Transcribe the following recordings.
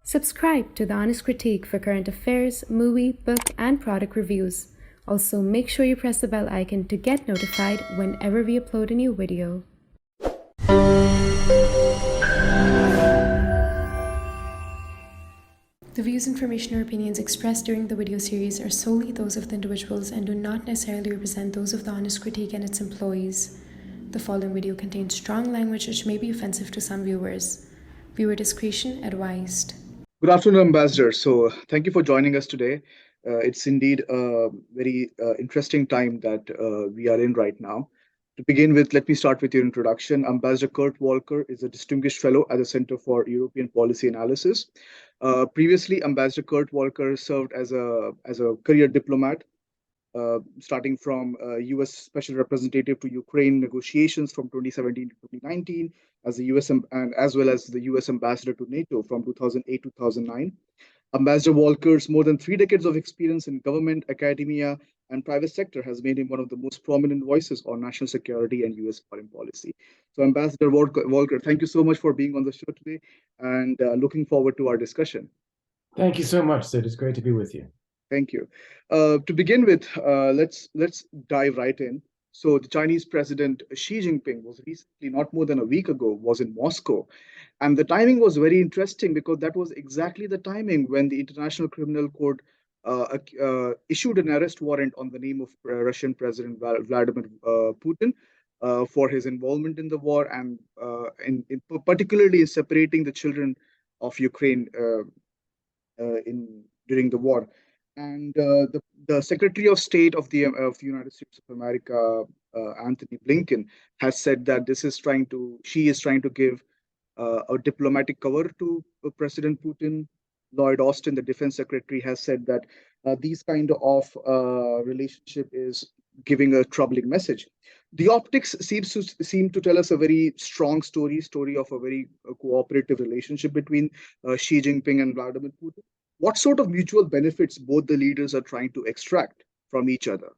Subscribe to The Honest Critique for current affairs, movie, book, and product reviews. Also, make sure you press the bell icon to get notified whenever we upload a new video. The views, information, or opinions expressed during the video series are solely those of the individuals and do not necessarily represent those of The Honest Critique and its employees. The following video contains strong language which may be offensive to some viewers. Viewer discretion advised. Good afternoon, Ambassador. So thank you for joining us today. It's indeed a very interesting time that we are in right now. To begin with, let me start with your introduction. Ambassador Kurt Volker is a distinguished fellow at the Center for European Policy Analysis. Previously, Ambassador Kurt Volker served as a career diplomat, starting from U.S. Special Representative to Ukraine negotiations from 2017 to 2019, as the U.S. and as well as the U.S. Ambassador to NATO from 2008 to 2009. Ambassador Volker's more than 3 decades of experience in government, academia, and private sector has made him one of the most prominent voices on national security and U.S. foreign policy. So, Ambassador Volker, thank you so much for being on the show today, and looking forward to our discussion. Thank you so much, Sid. It's great to be with you. Thank you. To begin with, let's dive right in. So the Chinese President Xi Jinping was recently, not more than a week ago, was in Moscow. And the timing was very interesting because that was exactly the timing when the International Criminal Court issued an arrest warrant on the name of Russian President Vladimir Putin for his involvement in the war and particularly separating the children of Ukraine during the war. And the Secretary of State of the United States of America, Anthony Blinken, has said that Xi is trying to give a diplomatic cover to President Putin. Lloyd Austin, the Defense Secretary, has said that these kind of relationship is giving a troubling message. The optics seem to tell us a very strong story of a very cooperative relationship between Xi Jinping and Vladimir Putin. What sort of mutual benefits both the leaders are trying to extract from each other?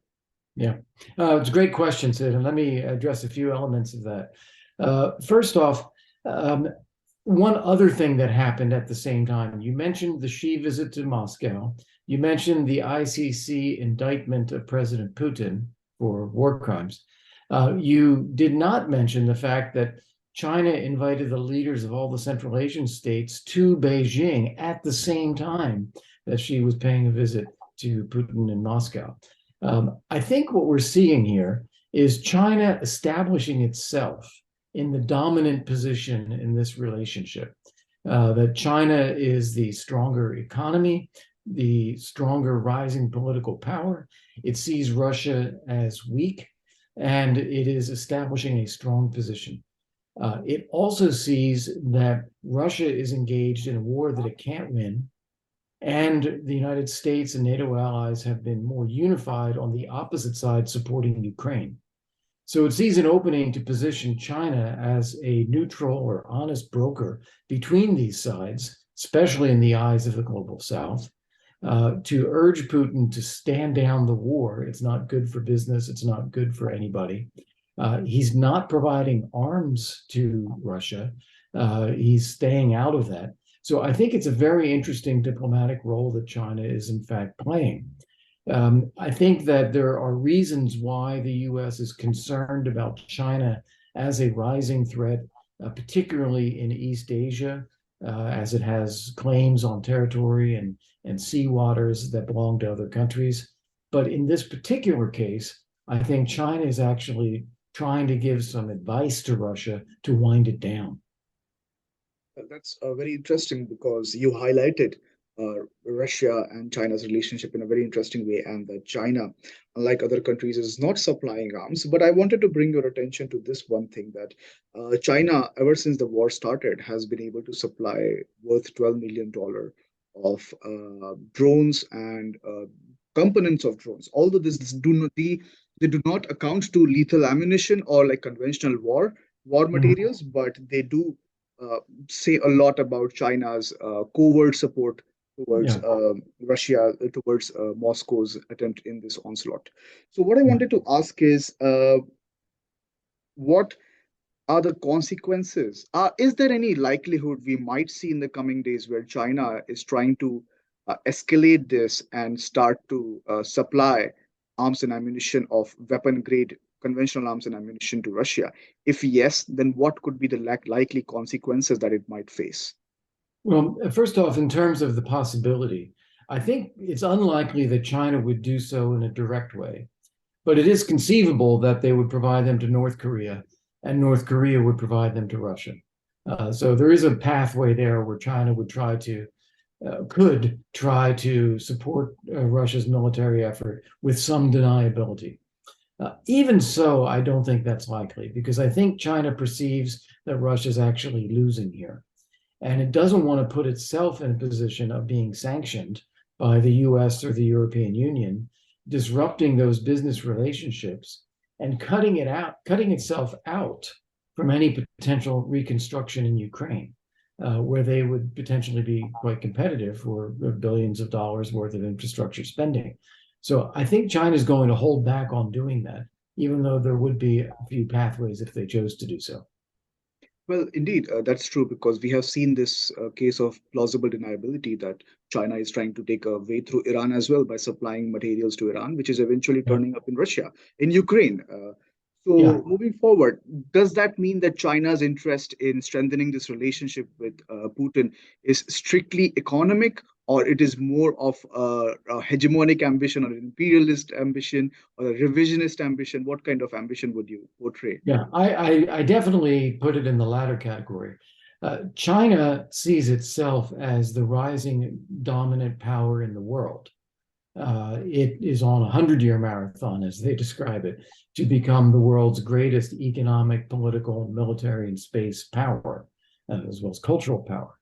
Yeah, it's a great question, Sid, and let me address a few elements of that. First off, one other thing that happened at the same time, you mentioned the Xi visit to Moscow, you mentioned the ICC indictment of President Putin for war crimes. You did not mention the fact that China invited the leaders of all the Central Asian states to Beijing at the same time that Xi was paying a visit to Putin in Moscow. I think what we're seeing here is China establishing itself in the dominant position in this relationship, that China is the stronger economy, the stronger rising political power. It sees Russia as weak, and it is establishing a strong position. It also sees that Russia is engaged in a war that it can't win, and the United States and NATO allies have been more unified on the opposite side supporting Ukraine. So it sees an opening to position China as a neutral or honest broker between these sides, especially in the eyes of the global South, to urge Putin to stand down the war. It's not good for business. It's not good for anybody. He's not providing arms to Russia. He's staying out of that. So I think it's a very interesting diplomatic role that China is in fact playing. I think that there are reasons why the U.S. is concerned about China as a rising threat, particularly in East Asia, as it has claims on territory and sea waters that belong to other countries. But in this particular case, I think China is actually trying to give some advice to Russia to wind it down. That's very interesting because you highlighted Russia and China's relationship in a very interesting way, and that China, unlike other countries, is not supplying arms. But I wanted to bring your attention to this one thing, that China, ever since the war started, has been able to supply worth $12 million of drones and components of drones. Although they do not account to lethal ammunition or like conventional war materials, but they do say a lot about China's covert support towards Russia, towards Moscow's attempt in this onslaught. So what I wanted to ask is, what are the consequences? Is there any likelihood we might see in the coming days where China is trying to escalate this and start to supply arms and ammunition of weapon grade conventional arms and ammunition to Russia? If yes, then what could be the likely consequences that it might face? Well, first off, in terms of the possibility, I think it's unlikely that China would do so in a direct way, but it is conceivable that they would provide them to North Korea and North Korea would provide them to Russia. So there is a pathway there where China would could try to support Russia's military effort with some deniability. Even so, I don't think that's likely because I think China perceives that Russia's actually losing here. And it doesn't want to put itself in a position of being sanctioned by the US or the European Union, disrupting those business relationships and cutting itself out from any potential reconstruction in Ukraine, where they would potentially be quite competitive for billions of dollars worth of infrastructure spending. So I think China is going to hold back on doing that, even though there would be a few pathways if they chose to do so. Well, indeed, that's true because we have seen this case of plausible deniability that China is trying to take a way through Iran as well by supplying materials to Iran, which is eventually turning up in Russia, in Ukraine. So moving forward, does that mean that China's interest in strengthening this relationship with Putin is strictly economic, or it is more of a hegemonic ambition, or an imperialist ambition, or a revisionist ambition? What kind of ambition would you portray? Yeah, I definitely put it in the latter category. China sees itself as the rising dominant power in the world. It is on a 100-year marathon, as they describe it, to become the world's greatest economic, political, military, and space power, as well as cultural power.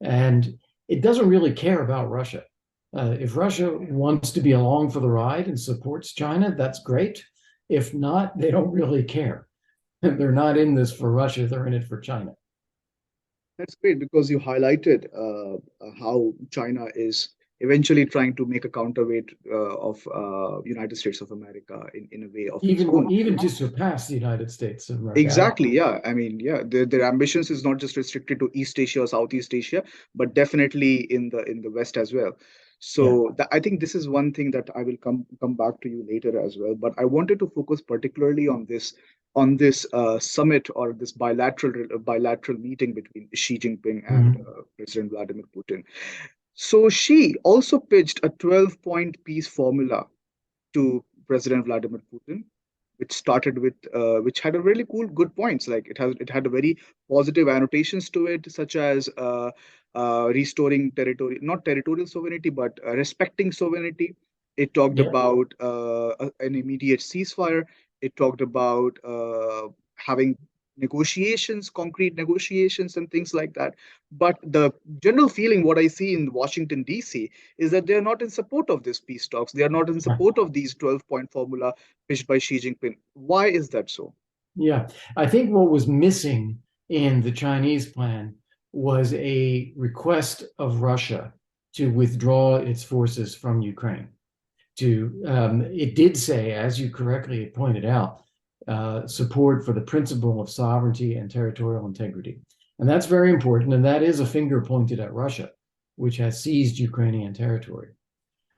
And it doesn't really care about Russia. If Russia wants to be along for the ride and supports China, that's great. If not, they don't really care. They're not in this for Russia, they're in it for China. That's great because you highlighted how China is eventually trying to make a counterweight of United States of America in a way of its own. Even to surpass the United States of America. Exactly, yeah. I mean, yeah, their ambitions is not just restricted to East Asia or Southeast Asia, but definitely in the West as well. So I think this is one thing that I will come back to you later as well. But I wanted to focus particularly on this summit or this bilateral meeting between Xi Jinping and President Vladimir Putin. So Xi also pitched a 12-point peace formula to President Vladimir Putin, which had a really good points. Like it had a very positive annotations to it, such as restoring not territorial sovereignty, but respecting sovereignty. It talked about an immediate ceasefire. It talked about having concrete negotiations and things like that. But the general feeling, what I see in Washington, D.C., is that they're not in support of this peace talks. They are not in support of these 12-point formula pitched by Xi Jinping. Why is that so? Yeah, I think what was missing in the Chinese plan was a request of Russia to withdraw its forces from Ukraine. It did say, as you correctly pointed out, support for the principle of sovereignty and territorial integrity. And that's very important. And that is a finger pointed at Russia, which has seized Ukrainian territory.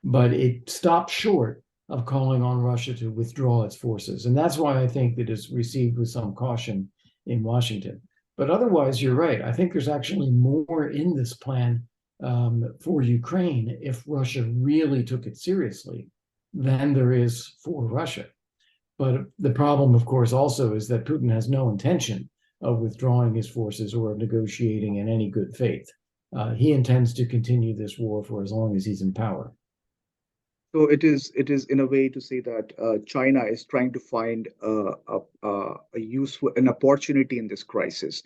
But it stopped short of calling on Russia to withdraw its forces. And that's why I think it is received with some caution in Washington. But otherwise, you're right. I think there's actually more in this plan for Ukraine if Russia really took it seriously than there is for Russia. But the problem, of course, also is that Putin has no intention of withdrawing his forces or of negotiating in any good faith. He intends to continue this war for as long as he's in power. So it is in a way to say that China is trying to find an opportunity in this crisis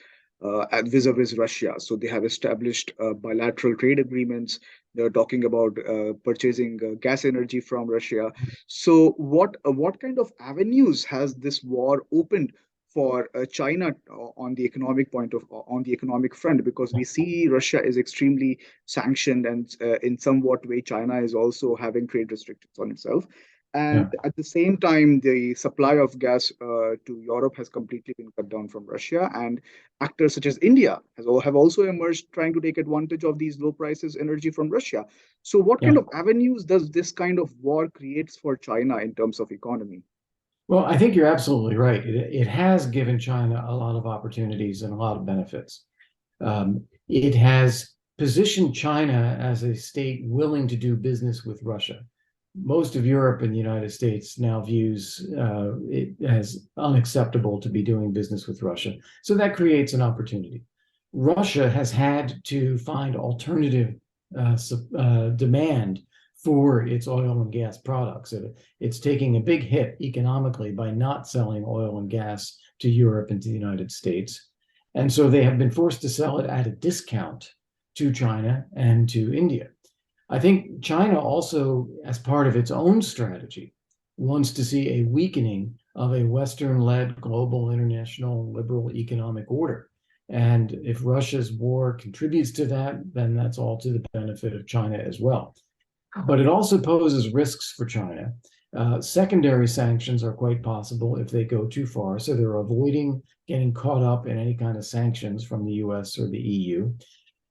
vis-a-vis Russia. So they have established bilateral trade agreements. They're talking about purchasing gas energy from Russia. So what kind of avenues has this war opened for China on the economic front? Because we see Russia is extremely sanctioned, and in somewhat way China is also having trade restrictions on itself. And at the same time, the supply of gas to Europe has completely been cut down from Russia. And actors such as India have also emerged trying to take advantage of these low prices energy from Russia. So what kind of avenues does this kind of war creates for China in terms of economy? Well, I think you're absolutely right. It has given China a lot of opportunities and a lot of benefits. It has positioned China as a state willing to do business with Russia. Most of Europe and the United States now views it as unacceptable to be doing business with Russia. So that creates an opportunity. Russia has had to find alternative demand for its oil and gas products. It's taking a big hit economically by not selling oil and gas to Europe and to the United States. And so they have been forced to sell it at a discount to China and to India. I think China also, as part of its own strategy, wants to see a weakening of a Western-led global international liberal economic order. And if Russia's war contributes to that, then that's all to the benefit of China as well. But it also poses risks for China. Secondary sanctions are quite possible if they go too far. So they're avoiding getting caught up in any kind of sanctions from the US or the EU.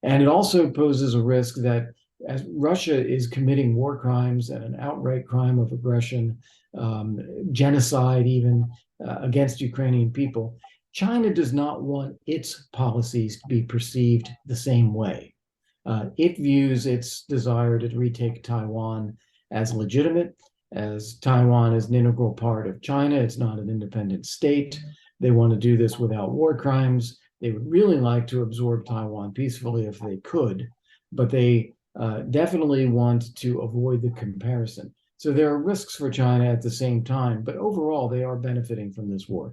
And it also poses a risk that as Russia is committing war crimes and an outright crime of aggression, genocide even against Ukrainian people, China does not want its policies to be perceived the same way. It views its desire to retake Taiwan as legitimate, as Taiwan is an integral part of China. It's not an independent state. They want to do this without war crimes. They would really like to absorb Taiwan peacefully if they could, but they definitely want to avoid the comparison. So there are risks for China at the same time, but overall they are benefiting from this war.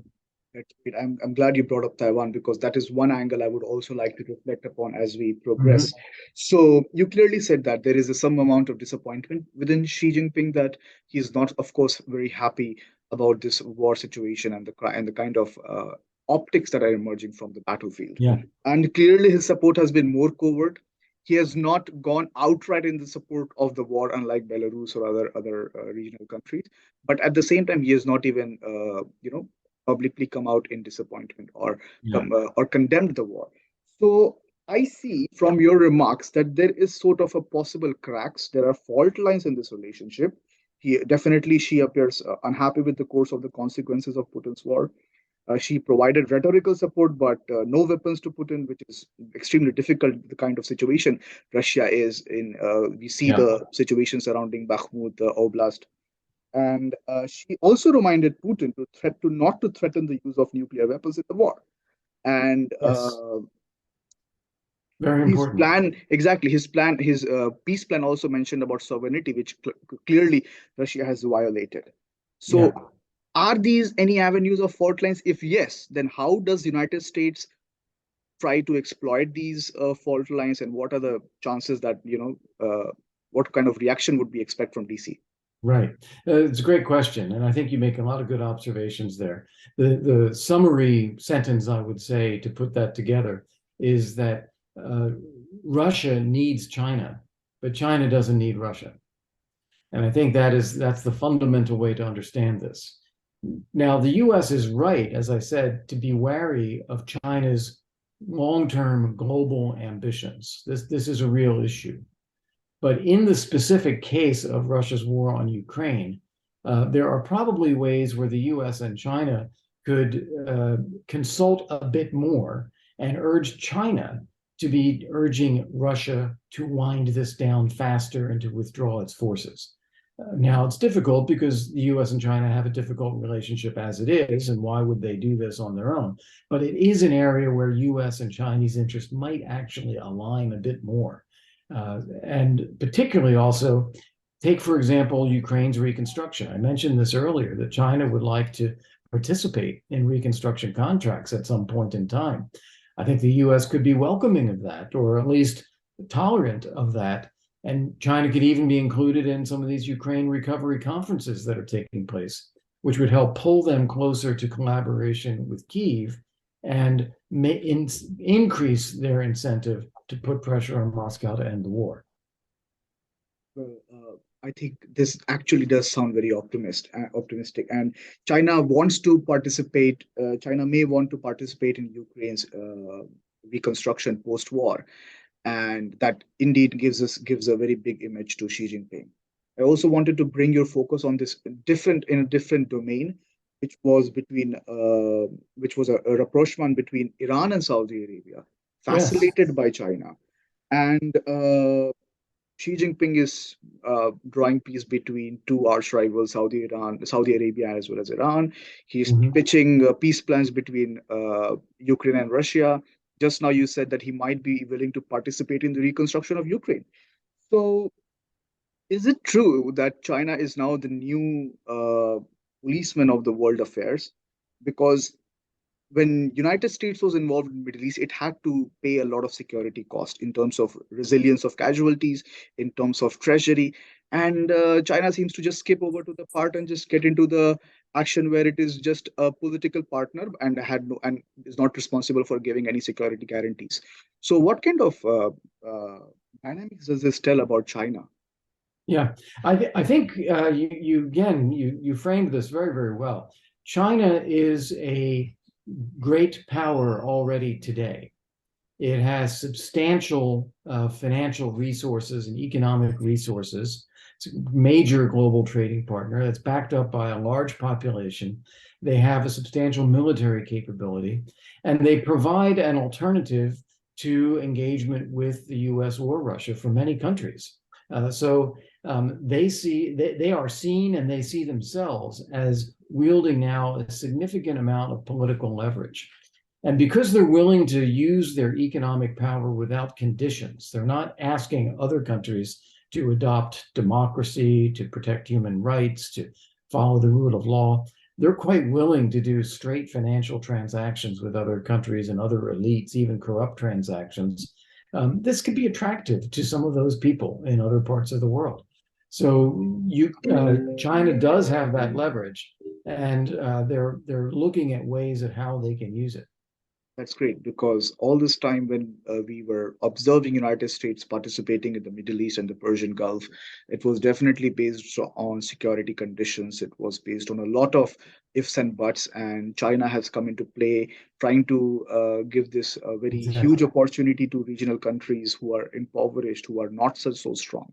I'm glad you brought up Taiwan, because that is one angle I would also like to reflect upon as we progress. So you clearly said that there is some amount of disappointment within Xi Jinping, that he's not, of course, very happy about this war situation and the kind of optics that are emerging from the battlefield. And clearly his support has been more covert. He has not gone outright in the support of the war, unlike Belarus or other regional countries. But at the same time, he has not even, publicly come out in disappointment or condemned the war. So I see from your remarks that there is sort of a possible cracks. There are fault lines in this relationship. She appears unhappy with the course of the consequences of Putin's war. She provided rhetorical support, but no weapons to Putin, which is extremely difficult, the kind of situation Russia is in. We see the situation surrounding Bakhmut, the Oblast. And she also reminded Putin not to threaten the use of nuclear weapons in the war. And very important. His peace plan also mentioned about sovereignty, which clearly Russia has violated. So are these any avenues of fault lines? If yes, then how does the United States try to exploit these fault lines, and what are the chances that, what kind of reaction would we expect from DC? Right. It's a great question. And I think you make a lot of good observations there. The summary sentence I would say to put that together is that Russia needs China, but China doesn't need Russia. And I think that's the fundamental way to understand this. Now, the US is right, as I said, to be wary of China's long-term global ambitions. This is a real issue. But in the specific case of Russia's war on Ukraine, there are probably ways where the US and China could consult a bit more and urge China to be urging Russia to wind this down faster and to withdraw its forces. Now, it's difficult because the US and China have a difficult relationship as it is, and why would they do this on their own? But it is an area where US and Chinese interests might actually align a bit more. And particularly also, take, for example, Ukraine's reconstruction. I mentioned this earlier, that China would like to participate in reconstruction contracts at some point in time. I think the US could be welcoming of that, or at least tolerant of that. And China could even be included in some of these Ukraine recovery conferences that are taking place, which would help pull them closer to collaboration with Kyiv and increase their incentive to put pressure on Moscow to end the war. Well, I think this actually does sound very optimistic, and China wants to participate. China may want to participate in Ukraine's reconstruction post-war, and that indeed gives a very big image to Xi Jinping. I also wanted to bring your focus on this different in a different domain, which was a rapprochement between Iran and Saudi Arabia, Yes. facilitated by China, and Xi Jinping is drawing peace between two arch rivals, Saudi Arabia as well as Iran. He's Mhm. pitching peace plans between Ukraine and Russia. Just now, you said that he might be willing to participate in the reconstruction of Ukraine. So, is it true that China is now the new policeman of the world affairs? Because when United States was involved in Middle East, it had to pay a lot of security cost in terms of resilience of casualties, in terms of treasury, and China seems to just skip over to the part and just get into the action where it is just a political partner and had no and is not responsible for giving any security guarantees. So, what kind of dynamics does this tell about China? Yeah, I think you again you framed this very, very well. China is a great power already today. It has substantial financial resources and economic resources. It's a major global trading partner that's backed up by a large population. They have a substantial military capability, and they provide an alternative to engagement with the US or Russia for many countries. They are seen and they see themselves as wielding now a significant amount of political leverage. And because they're willing to use their economic power without conditions, they're not asking other countries to adopt democracy, to protect human rights, to follow the rule of law. They're quite willing to do straight financial transactions with other countries and other elites, even corrupt transactions. This could be attractive to some of those people in other parts of the world. So China does have that leverage, and they're looking at ways of how they can use it. That's great because all this time when we were observing United States participating in the Middle East and the Persian Gulf, it was definitely based on security conditions. It was based on a lot of ifs and buts, and China has come into play, trying to give this a very huge Exactly. opportunity to regional countries who are impoverished, who are not so strong.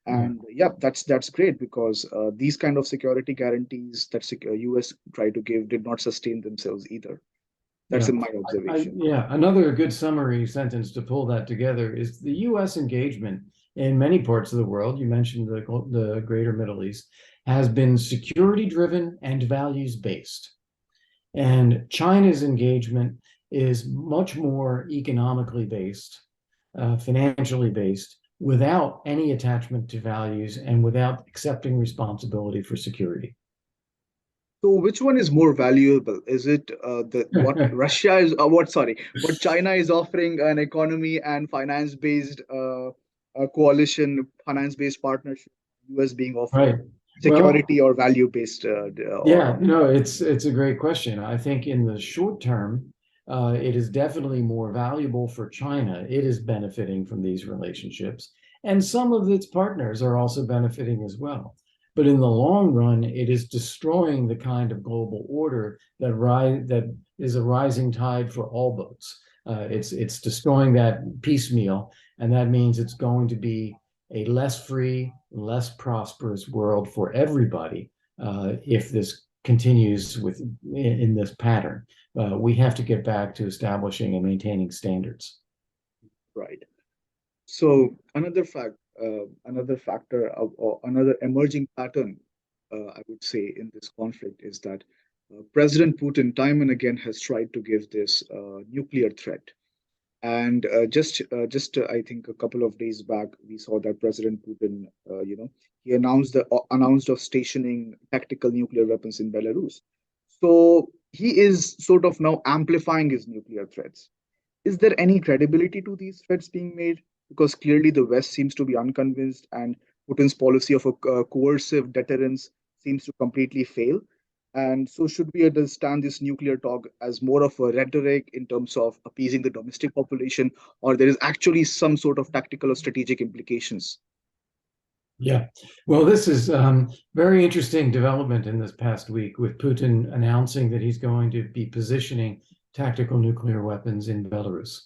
Yeah. And yeah, that's great because these kind of security guarantees that US tried to give did not sustain themselves either. That's Yeah. in my observation. Yeah. Another good summary sentence to pull that together is the US engagement in many parts of the world, you mentioned the greater Middle East, has been security driven and values based. And China's engagement is much more economically based, financially based, without any attachment to values and without accepting responsibility for security. So which one is more valuable? Is it the what Russia is what sorry what China is offering an economy and finance based a coalition finance based partnership, US being offered Right. Well, security or value based yeah, no, it's a great question. I think in the short term, it is definitely more valuable for China. It is benefiting from these relationships, and some of its partners are also benefiting as well. But in the long run, it is destroying the kind of global order that is a rising tide for all boats. It's destroying that piecemeal, and that means it's going to be a less free, less prosperous world for everybody if this continues in this pattern. We have to get back to establishing and maintaining standards. right. So another factor or another emerging pattern, I would say, in this conflict is that President Putin time and again has tried to give this nuclear threat. And I think a couple of days back, we saw that President Putin, he announced of stationing tactical nuclear weapons in Belarus. So he is sort of now amplifying his nuclear threats. Is there any credibility to these threats being made? Because clearly the West seems to be unconvinced, and Putin's policy of a coercive deterrence seems to completely fail. And so, should we understand this nuclear talk as more of a rhetoric in terms of appeasing the domestic population, or there is actually some sort of tactical or strategic implications? Yeah. Well, this is very interesting development in this past week with Putin announcing that he's going to be positioning tactical nuclear weapons in Belarus.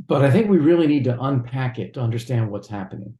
But I think we really need to unpack it to understand what's happening.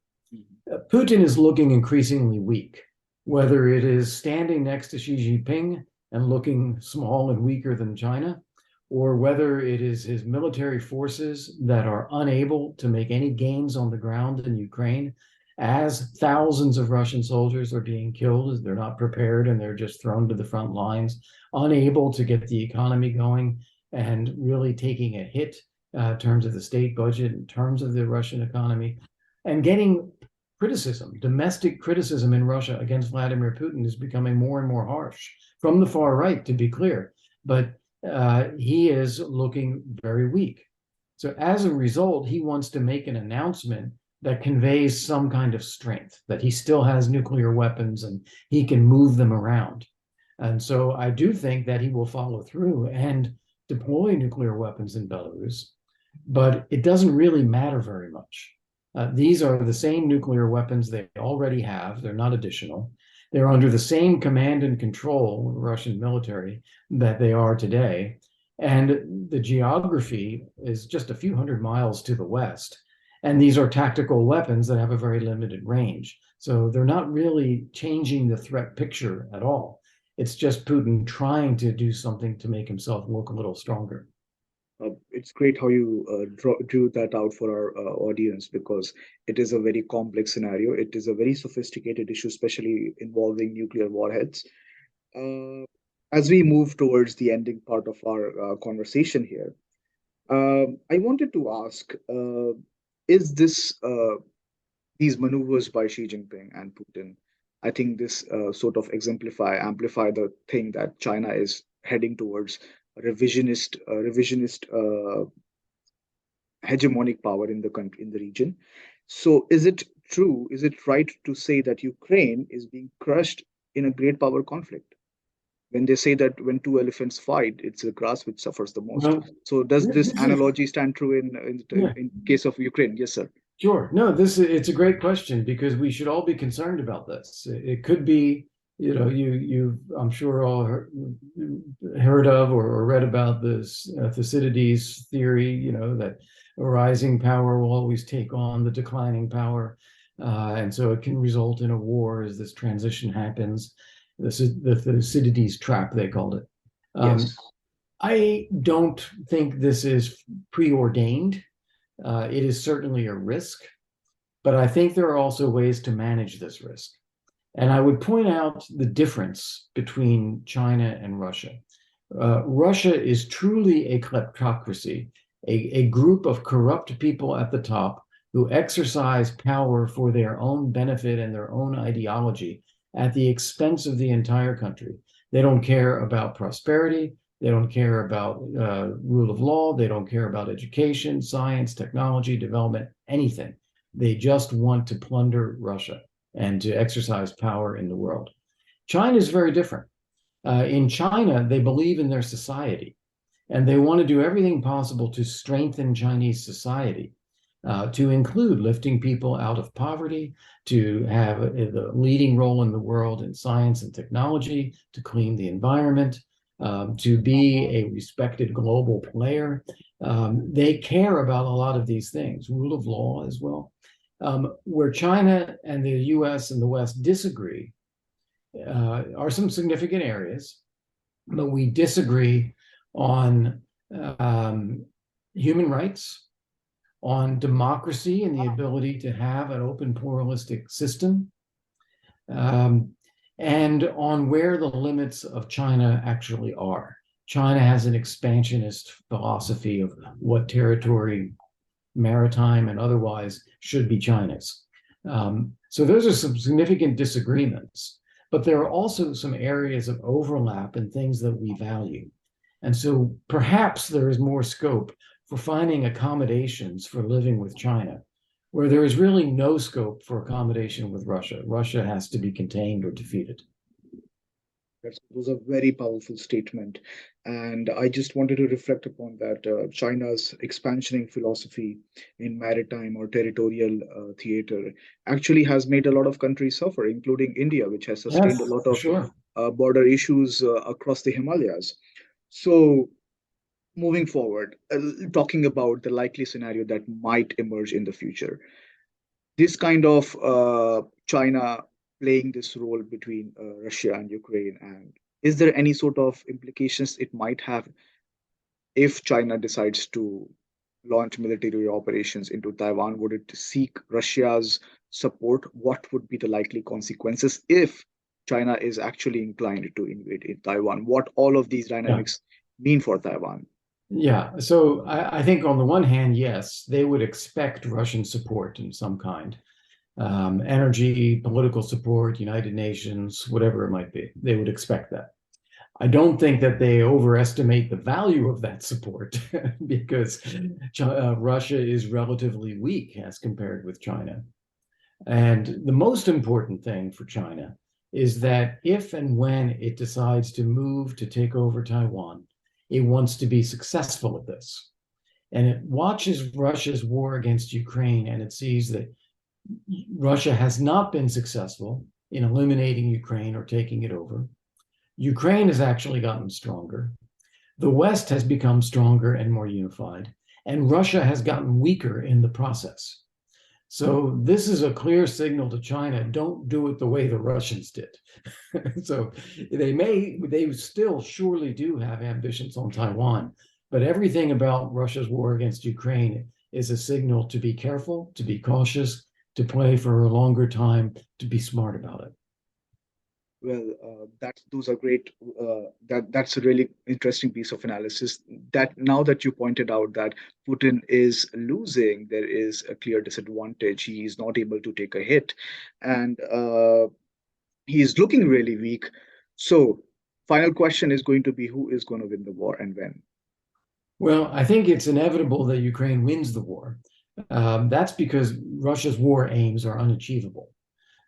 Putin is looking increasingly weak, whether it is standing next to Xi Jinping and looking small and weaker than China, or whether it is his military forces that are unable to make any gains on the ground in Ukraine, as thousands of Russian soldiers are being killed as they're not prepared and they're just thrown to the front lines, unable to get the economy going and really taking a hit in terms of the state budget, in terms of the Russian economy, and getting criticism, domestic criticism in Russia against Vladimir Putin is becoming more and more harsh from the far right, to be clear. But he is looking very weak. So as a result, he wants to make an announcement that conveys some kind of strength, that he still has nuclear weapons and he can move them around. And so I do think that he will follow through and deploy nuclear weapons in Belarus, but it doesn't really matter very much. These are the same nuclear weapons they already have. They're not additional. They're under the same command and control of the Russian military that they are today. And the geography is just a few hundred miles to the west. And these are tactical weapons that have a very limited range. So they're not really changing the threat picture at all. It's just Putin trying to do something to make himself look a little stronger. It's great how you drew that out for our audience, because it is a very complex scenario. It is a very sophisticated issue, especially involving nuclear warheads. As we move towards the ending part of our conversation here, I wanted to ask, is this these maneuvers by Xi Jinping and Putin, I think this sort of amplify the thing that China is heading towards revisionist hegemonic power in the country, in the region. So is it true, is it right to say that Ukraine is being crushed in a great power conflict? When they say that when two elephants fight, it's the grass which suffers the most. Well, so does this analogy stand true in case of Ukraine? Yes, sir. Sure. No, it's a great question, because we should all be concerned about this. It could be, you I'm sure all heard of or read about this Thucydides theory, that a rising power will always take on the declining power. And so it can result in a war as this transition happens. This is the Thucydides trap, they called it. Yes. I don't think this is preordained. It is certainly a risk, but I think there are also ways to manage this risk. And I would point out the difference between China and Russia. Russia is truly a kleptocracy, a group of corrupt people at the top who exercise power for their own benefit and their own ideology at the expense of the entire country. They don't care about prosperity. They don't care about rule of law. They don't care about education, science, technology, development, anything. They just want to plunder Russia and to exercise power in the world. China is very different. In China, they believe in their society, and they want to do everything possible to strengthen Chinese society, to include lifting people out of poverty, to have the leading role in the world in science and technology, to clean the environment, to be a respected global player. They care about a lot of these things, rule of law as well. Where China and the US and the West disagree are some significant areas, but we disagree on human rights, on democracy and the ability to have an open pluralistic system, and on where the limits of China actually are. China has an expansionist philosophy of what territory, maritime and otherwise, should be China's. So those are some significant disagreements, but there are also some areas of overlap and things that we value. And so perhaps there is more scope for finding accommodations for living with China, where there is really no scope for accommodation with Russia. Russia has to be contained or defeated. That was a very powerful statement. And I just wanted to reflect upon that China's expansioning philosophy in maritime or territorial theater actually has made a lot of countries suffer, including India, which has sustained a Yes, lot for of sure. border issues across the Himalayas. So, moving forward, talking about the likely scenario that might emerge in the future, this kind of China playing this role between Russia and Ukraine, and is there any sort of implications it might have if China decides to launch military operations into Taiwan? Would it seek Russia's support? What would be the likely consequences if China is actually inclined to invade in Taiwan? What all of these Yeah. dynamics mean for Taiwan? Yeah. So I think on the one hand, yes, they would expect Russian support in some kind. Energy, political support, United Nations, whatever it might be. They would expect that. I don't think that they overestimate the value of that support because Russia is relatively weak as compared with China. And the most important thing for China is that if and when it decides to move to take over Taiwan, it wants to be successful at this. And it watches Russia's war against Ukraine and it sees that Russia has not been successful in eliminating Ukraine or taking it over. Ukraine has actually gotten stronger. The West has become stronger and more unified, and Russia has gotten weaker in the process. So this is a clear signal to China, don't do it the way the Russians did. So they still surely do have ambitions on Taiwan, but everything about Russia's war against Ukraine is a signal to be careful, to be cautious, to play for a longer time, to be smart about it. Well, those are great. That's a really interesting piece of analysis. That now that you pointed out that Putin is losing, there is a clear disadvantage. He is not able to take a hit, and he is looking really weak. So, final question is going to be who is going to win the war and when? Well, I think it's inevitable that Ukraine wins the war. That's because Russia's war aims are unachievable.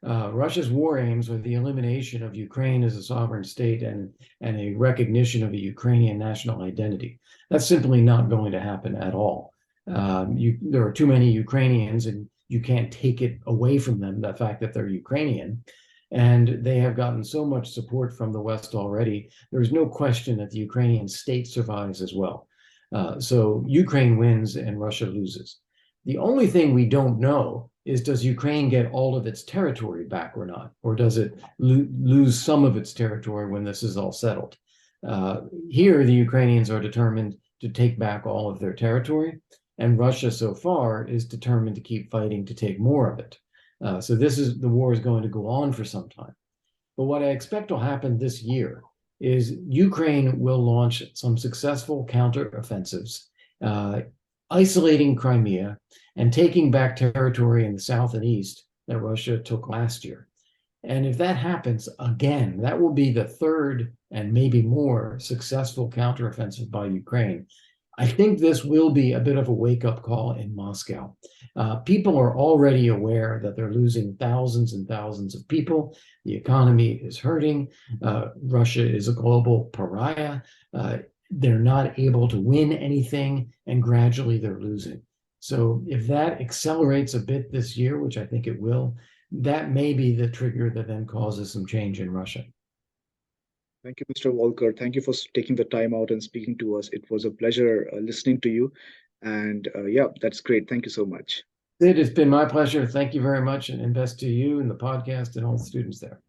Russia's war aims are the elimination of Ukraine as a sovereign state and a recognition of a Ukrainian national identity. That's simply not going to happen at all. There are too many Ukrainians, and you can't take it away from them, the fact that they're Ukrainian. And they have gotten so much support from the West already. There's no question that the Ukrainian state survives as well. So Ukraine wins and Russia loses. The only thing we don't know is, does Ukraine get all of its territory back or not? Or does it lose some of its territory when this is all settled? Here, the Ukrainians are determined to take back all of their territory, and Russia so far is determined to keep fighting to take more of it. So the war is going to go on for some time. But what I expect will happen this year is Ukraine will launch some successful counteroffensives, isolating Crimea and taking back territory in the south and east that Russia took last year. And if that happens again, that will be the third and maybe more successful counteroffensive by Ukraine. I think this will be a bit of a wake-up call in Moscow. People are already aware that they're losing thousands and thousands of people. The economy is hurting. Russia is a global pariah. They're not able to win anything, and gradually they're losing. So if that accelerates a bit this year, which I think it will, that may be the trigger that then causes some change in Russia. Thank you, Mr. Volker. Thank you for taking the time out and speaking to us. It was a pleasure listening to you. And yeah, that's great. Thank you so much. Sid, it's been my pleasure. Thank you very much, and best to you and the podcast and all the students there.